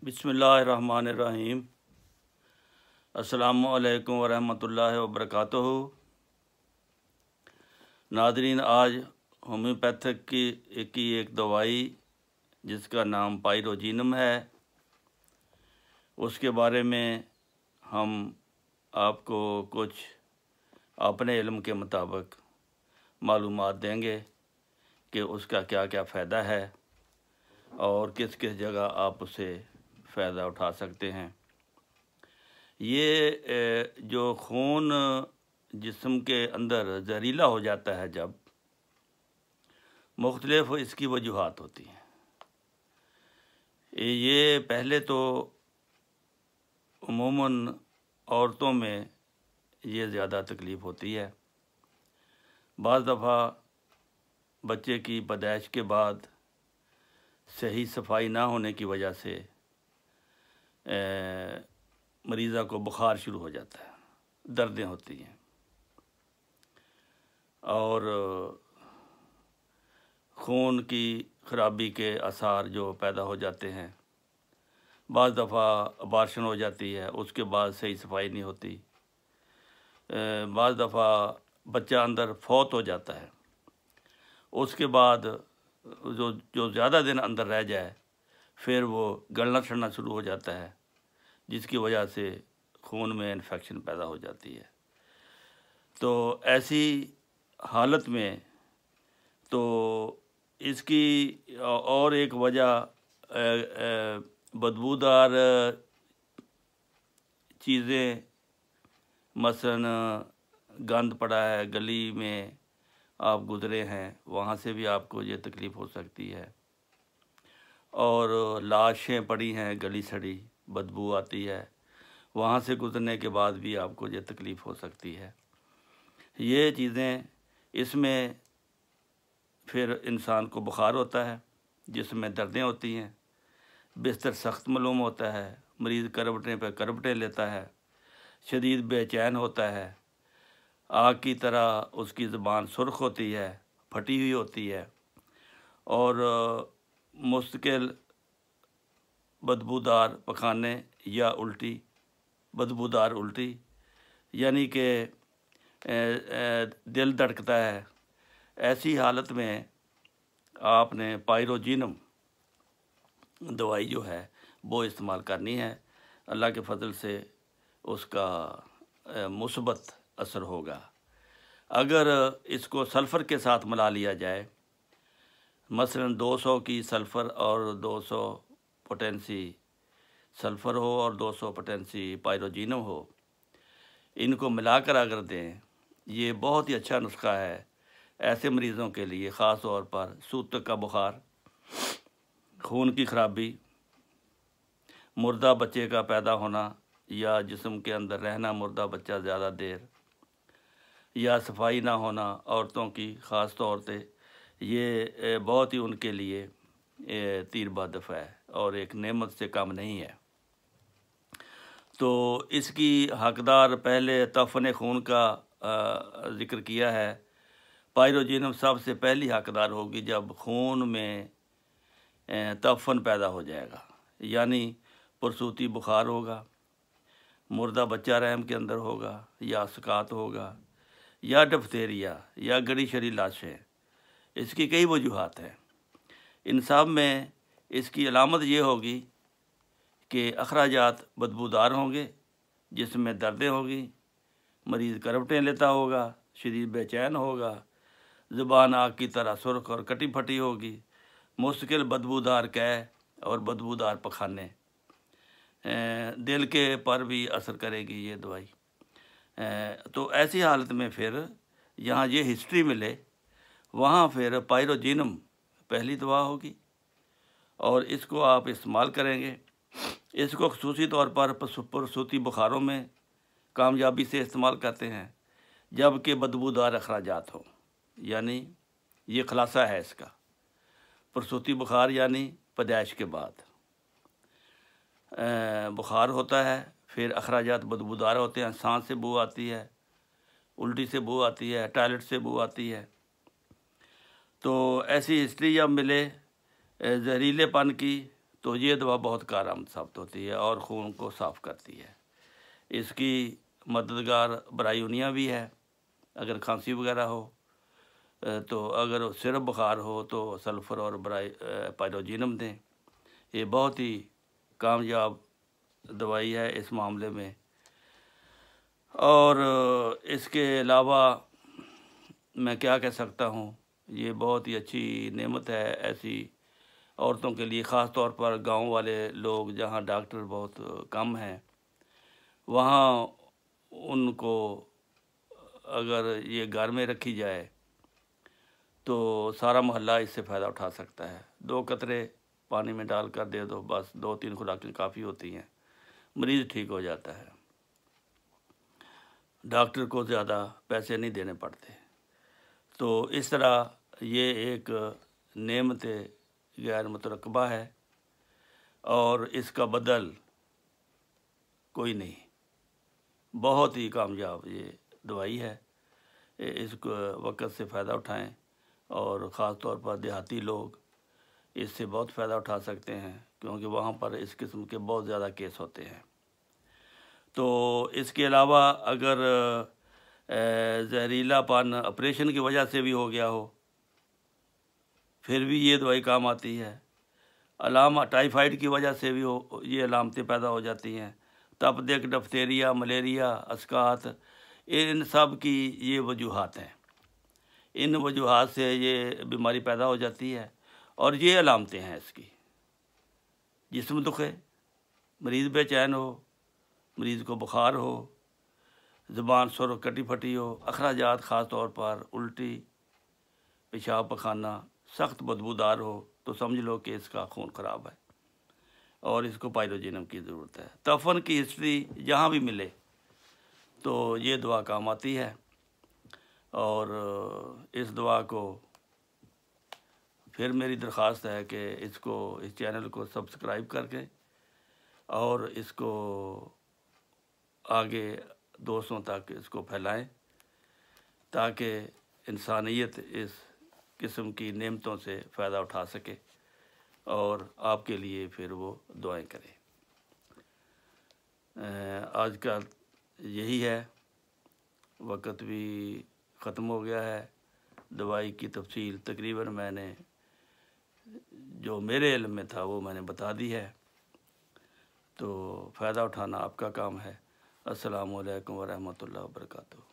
بسم اللہ الرحمن الرحیم۔ السلام علیکم ورحمۃ اللہ وبرکاتہ۔ ناظرین، آج ہومیوپیتھک کی ایک دوائی جس کا نام پائروجینم ہے، اس کے بارے میں ہم آپ کو کچھ اپنے علم کے مطابق معلومات دیں گے کہ اس کا کیا کیا فائدہ ہے اور کس کس جگہ آپ اسے فائدہ اٹھا سکتے ہیں۔ یہ جو خون جسم کے اندر زہریلا ہو جاتا ہے، جب مختلف اس کی وجوہات ہوتی ہیں۔ یہ پہلے تو عموماً عورتوں میں یہ زیادہ تکلیف ہوتی ہے۔ بعض دفعہ بچے کی پیدائش کے بعد صحیح صفائی نہ ہونے کی وجہ سے مریضہ کو بخار شروع ہو جاتا ہے، دردیں ہوتی ہیں اور خون کی خرابی کے آثار جو پیدا ہو جاتے ہیں۔ بعض دفعہ ابارشن ہو جاتی ہے، اس کے بعد صحیح صفائی نہیں ہوتی۔ بعض دفعہ بچہ اندر فوت ہو جاتا ہے، اس کے بعد جو زیادہ دن اندر رہ جائے پھر وہ گلنا چھڑنا شروع ہو جاتا ہے، جس کی وجہ سے خون میں انفیکشن پیدا ہو جاتی ہے۔ تو ایسی حالت میں تو اس کی اور ایک وجہ بدبودار چیزیں، مثلا گند پڑا ہے، گلی میں آپ گزرے ہیں، وہاں سے بھی آپ کو یہ تکلیف ہو سکتی ہے، اور لاشیں پڑی ہیں گلی سڑی، بدبو آتی ہے، وہاں سے گزرنے کے بعد بھی آپ کو یہ تکلیف ہو سکتی ہے۔ یہ چیزیں، اس میں پھر انسان کو بخار ہوتا ہے، جس میں دردیں ہوتی ہیں، بستر سخت معلوم ہوتا ہے، مریض کربٹیں پہ کربٹیں لیتا ہے، شدید بے چین ہوتا ہے، آگ کی طرح اس کی زبان سرخ ہوتی ہے، پھٹی ہوئی ہوتی ہے، اور مستقل بدبودار پخانے یا الٹی، بدبودار الٹی، یعنی کہ دل دھڑکتا ہے۔ ایسی حالت میں آپ نے پائروجینم دوائی جو ہے وہ استعمال کرنی ہے۔ اللہ کے فضل سے اس کا مثبت اثر ہوگا۔ اگر اس کو سلفر کے ساتھ ملا لیا جائے، مثلا 200 کی سلفر اور 200 پوٹینسی سلفر ہو اور 200 پوٹینسی پائروجینم ہو، ان کو ملا کر اگر دیں، یہ بہت ہی اچھا نسخہ ہے ایسے مریضوں کے لیے، خاص طور پر سوتک کا بخار، خون کی خرابی، مردہ بچے کا پیدا ہونا یا جسم کے اندر رہنا مردہ بچہ زیادہ دیر، یا صفائی نہ ہونا عورتوں کی خاص طور سے، یہ بہت ہی ان کے لیے تیر بہدف ہے اور ایک نعمت سے کم نہیں ہے۔ تو اس کی حقدار، پہلے تعفن خون کا ذکر کیا ہے، پائروجینم سب سے پہلی حقدار ہوگی جب خون میں تعفن پیدا ہو جائے گا، یعنی پرسوتی بخار ہوگا، مردہ بچہ رحم کے اندر ہوگا، یا سکات ہوگا، یا ڈفتیریا، یا گڑی شری لاشیں۔ اس کی کئی وجوہات ہیں۔ ان سب میں اس کی علامت یہ ہوگی کہ اخراجات بدبودار ہوں گے، جسم میں دردیں ہوگی، مریض کربٹیں لیتا ہوگا، شدید بے چین ہوگا، زبان آگ کی طرح سرخ اور کٹی پھٹی ہوگی، مستقل بدبودار قے اور بدبودار پخانے، دل کے پر بھی اثر کرے گی یہ دوائی۔ تو ایسی حالت میں پھر یہاں یہ ہسٹری ملے، وہاں پھر پائروجینم پہلی دوا ہوگی اور اس کو آپ استعمال کریں گے۔ اس کو خصوصی طور پر پرسوتی بخاروں میں کامیابی سے استعمال کرتے ہیں، جبکہ بدبودار اخراجات ہوں، یعنی یہ خلاصہ ہے اس کا۔ پرسوتی بخار یعنی پیدائش کے بعد بخار ہوتا ہے، پھر اخراجات بدبودار ہوتے ہیں، سانس سے بو آتی ہے، الٹی سے بو آتی ہے، ٹوائلٹ سے بو آتی ہے۔ تو ایسی ہسٹری جب ملے زہریلے پن کی، تو یہ دوا بہت کارآمد ثابت ہوتی ہے اور خون کو صاف کرتی ہے۔ اس کی مددگار برائیونیا بھی ہے اگر کھانسی وغیرہ ہو، تو اگر صرف بخار ہو تو سلفر اور پائروجینم دیں۔ یہ بہت ہی کامیاب دوائی ہے اس معاملے میں۔ اور اس کے علاوہ میں کیا کہہ سکتا ہوں، یہ بہت ہی اچھی نعمت ہے ایسی عورتوں کے لیے، خاص طور پر گاؤں والے لوگ جہاں ڈاکٹر بہت کم ہیں، وہاں ان کو اگر یہ گھر میں رکھی جائے تو سارا محلہ اس سے فائدہ اٹھا سکتا ہے۔ 2 قطرے پانی میں ڈال کر دے دو، بس 2-3 خوراکیں کافی ہوتی ہیں، مریض ٹھیک ہو جاتا ہے، ڈاکٹر کو زیادہ پیسے نہیں دینے پڑتے۔ تو اس طرح یہ ایک نعمت غیر مترقبہ ہے اور اس کا بدل کوئی نہیں۔ بہت ہی کامیاب یہ دوائی ہے، اس کو وقت سے فائدہ اٹھائیں، اور خاص طور پر دیہاتی لوگ اس سے بہت فائدہ اٹھا سکتے ہیں کیونکہ وہاں پر اس قسم کے بہت زیادہ کیس ہوتے ہیں۔ تو اس کے علاوہ اگر زہریلا پن آپریشن کی وجہ سے بھی ہو گیا ہو، پھر بھی یہ دوائی کام آتی ہے۔ ٹائیفائڈ کی وجہ سے بھی یہ علامتیں پیدا ہو جاتی ہیں، تپ دق، ڈفتیریا، ملیریا، اسقاط، ان سب کی یہ وجوہات ہیں۔ ان وجوہات سے یہ بیماری پیدا ہو جاتی ہے، اور یہ علامتیں ہیں اس کی: جسم دکھے، مریض بے چین ہو، مریض کو بخار ہو، زبان سرخ کٹی پھٹی ہو، اخراجات خاص طور پر الٹی، پیشاب پخانہ سخت بدبودار ہو، تو سمجھ لو کہ اس کا خون خراب ہے اور اس کو پائروجینم کی ضرورت ہے۔ تفن کی ہسٹری جہاں بھی ملے تو یہ دوا کام آتی ہے، اور اس دوا کو پھر میری درخواست ہے کہ اس چینل کو سبسکرائب کر کے اور اس کو آگے دوستوں تک اس کو پھیلائیں تاکہ انسانیت اس قسم کی نعمتوں سے فائدہ اٹھا سکے اور آپ کے لیے پھر وہ دعائیں کرے۔ آج کا یہی ہے، وقت بھی ختم ہو گیا ہے۔ دوائی کی تفصیل تقریباً میں نے جو میرے علم میں تھا وہ میں نے بتا دی ہے، تو فائدہ اٹھانا آپ کا کام ہے۔ السلام علیکم ورحمۃ اللہ وبرکاتہ۔